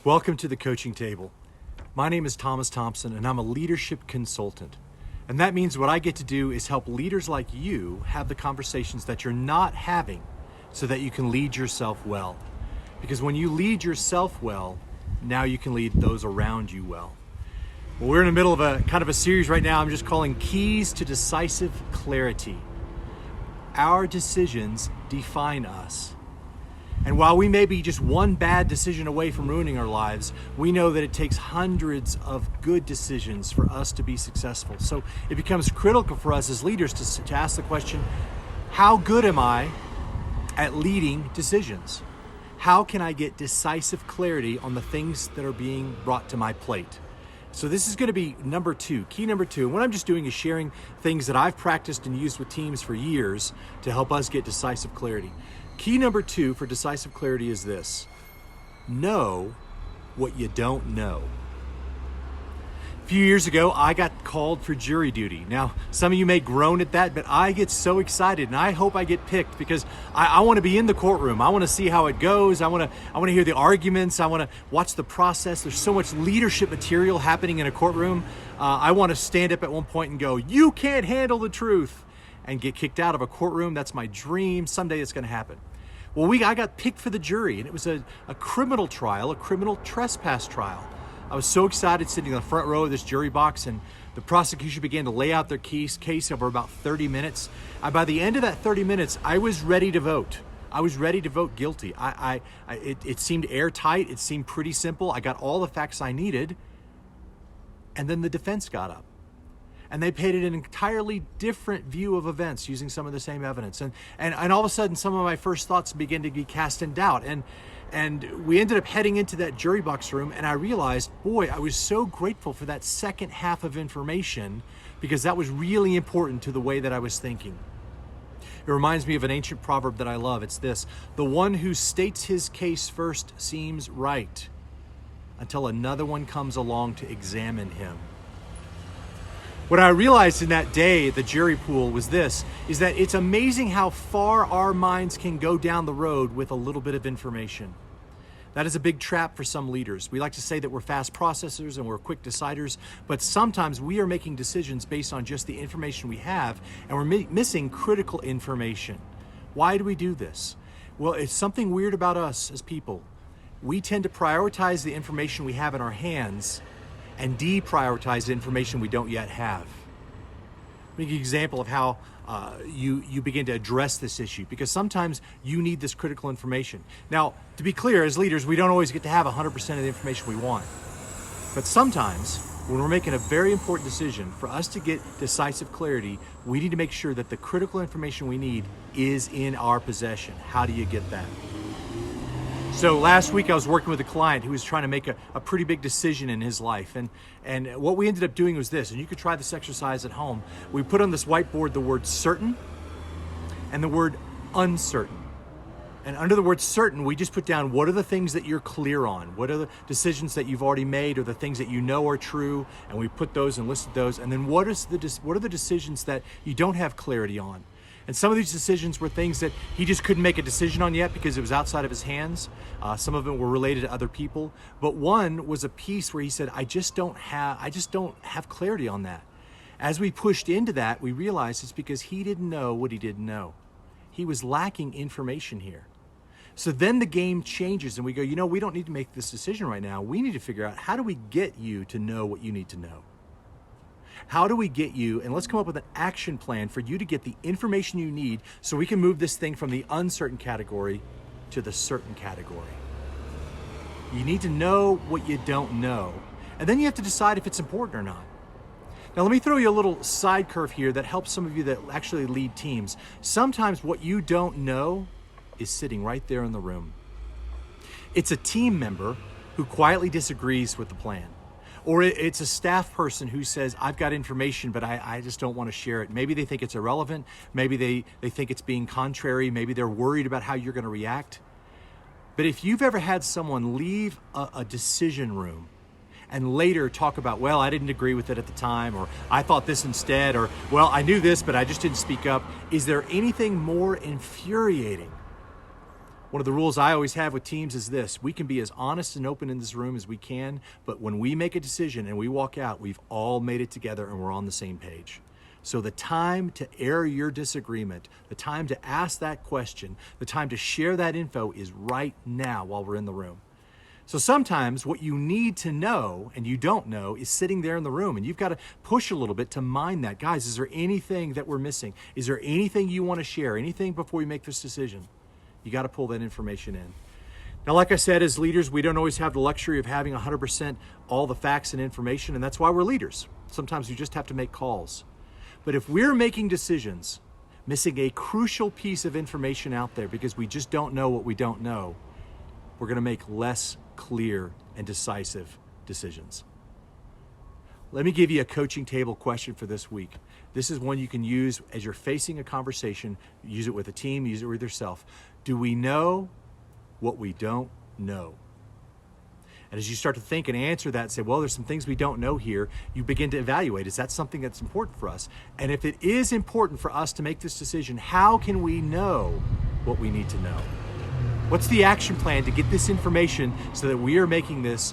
Welcome to the coaching table. My name is Thomas Thompson and I'm a leadership consultant. And that means what I get to do is help leaders like you have the conversations that you're not having so that you can lead yourself well. Because when you lead yourself well, now you can lead those around you well. Well, we're in the middle of a kind of a series right now I'm just calling Keys to Decisive Clarity. Our decisions define us. And while we may be just one bad decision away from ruining our lives, we know that it takes hundreds of good decisions for us to be successful. So it becomes critical for us as leaders to ask the question, how good am I at leading decisions? How can I get decisive clarity on the things that are being brought to my plate? So this is going to be number two, key number two. And what I'm just doing is sharing things that I've practiced and used with teams for years to help us get decisive clarity. Key number two for decisive clarity is this: know what you don't know. A few years ago, I got called for jury duty. Now, some of you may groan at that, but I get so excited and I hope I get picked because I want to be in the courtroom. I want to see how it goes. I want to hear the arguments. I want to watch the process. There's so much leadership material happening in a courtroom. I want to stand up at one point and go, "You can't handle the truth," and get kicked out of a courtroom. That's my dream. Someday it's going to happen. Well, I got picked for the jury, and it was a criminal trial, a criminal trespass trial. I was so excited sitting in the front row of this jury box, and the prosecution began to lay out their case over about 30 minutes. By the end of that 30 minutes, I was ready to vote. I was ready to vote guilty. It seemed airtight. It seemed pretty simple. I got all the facts I needed. And then the defense got up. And they painted an entirely different view of events using some of the same evidence. And all of a sudden, some of my first thoughts began to be cast in doubt. And we ended up heading into that jury box room, and I realized, boy, I was so grateful for that second half of information because that was really important to the way that I was thinking. It reminds me of an ancient proverb that I love. It's this: the one who states his case first seems right until another one comes along to examine him. What I realized in that day at the jury pool was this, is that it's amazing how far our minds can go down the road with a little bit of information. That is a big trap for some leaders. We like to say that we're fast processors and we're quick deciders, but sometimes we are making decisions based on just the information we have, and we're missing critical information. Why do we do this? Well, it's something weird about us as people. We tend to prioritize the information we have in our hands and deprioritize the information we don't yet have. Let me give you an example of how you begin to address this issue, because sometimes you need this critical information. Now, to be clear, as leaders, we don't always get to have 100% of the information we want. But sometimes, when we're making a very important decision, for us to get decisive clarity, we need to make sure that the critical information we need is in our possession. How do you get that? So last week I was working with a client who was trying to make a pretty big decision in his life. And what we ended up doing was this, and you could try this exercise at home. We put on this whiteboard the word certain and the word uncertain. And under the word certain, we just put down what are the things that you're clear on? What are the decisions that you've already made or the things that you know are true? And we put those and listed those. And then what are the decisions that you don't have clarity on? And some of these decisions were things that he just couldn't make a decision on yet because it was outside of his hands. Some of them were related to other people. But one was a piece where he said, I just don't have clarity on that. As we pushed into that, we realized it's because he didn't know what he didn't know. He was lacking information here. So then the game changes and we go, we don't need to make this decision right now. We need to figure out, how do we get you to know what you need to know? How do we get you, and let's come up with an action plan for you to get the information you need so we can move this thing from the uncertain category to the certain category. You need to know what you don't know, and then you have to decide if it's important or not. Now let me throw you a little side curve here that helps some of you that actually lead teams. Sometimes what you don't know is sitting right there in the room. It's a team member who quietly disagrees with the plan. Or it's a staff person who says, I've got information, but I just don't want to share it. Maybe they think it's irrelevant. Maybe they think it's being contrary. Maybe they're worried about how you're going to react. But if you've ever had someone leave a decision room and later talk about, well, I didn't agree with it at the time, or I thought this instead, or, well, I knew this, but I just didn't speak up. Is there anything more infuriating One of the rules I always have with teams is this: we can be as honest and open in this room as we can, but when we make a decision and we walk out, we've all made it together and we're on the same page. So the time to air your disagreement, the time to ask that question, the time to share that info is right now while we're in the room. So sometimes what you need to know and you don't know is sitting there in the room, and you've got to push a little bit to mine that. Guys, is there anything that we're missing? Is there anything you want to share? Anything before we make this decision? You got to pull that information in. Now, like I said, as leaders, we don't always have the luxury of having 100% all the facts and information, and that's why we're leaders. Sometimes you just have to make calls. But if we're making decisions, missing a crucial piece of information out there because we just don't know what we don't know, we're going to make less clear and decisive decisions. Let me give you a coaching table question for this week. This is one you can use as you're facing a conversation. Use it with a team, use it with yourself. Do we know what we don't know? And as you start to think and answer that and say, well, there's some things we don't know here, you begin to evaluate, is that something that's important for us? And if it is important for us to make this decision, how can we know what we need to know? What's the action plan to get this information so that we are making this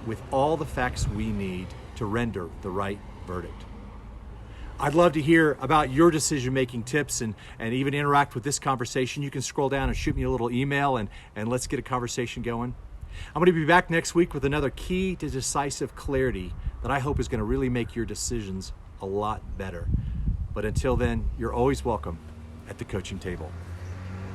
with all the facts we need to render the right verdict? I'd love to hear about your decision-making tips and even interact with this conversation. You can scroll down and shoot me a little email and let's get a conversation going. I'm going to be back next week with another key to decisive clarity that I hope is going to really make your decisions a lot better. But until then, you're always welcome at the coaching table.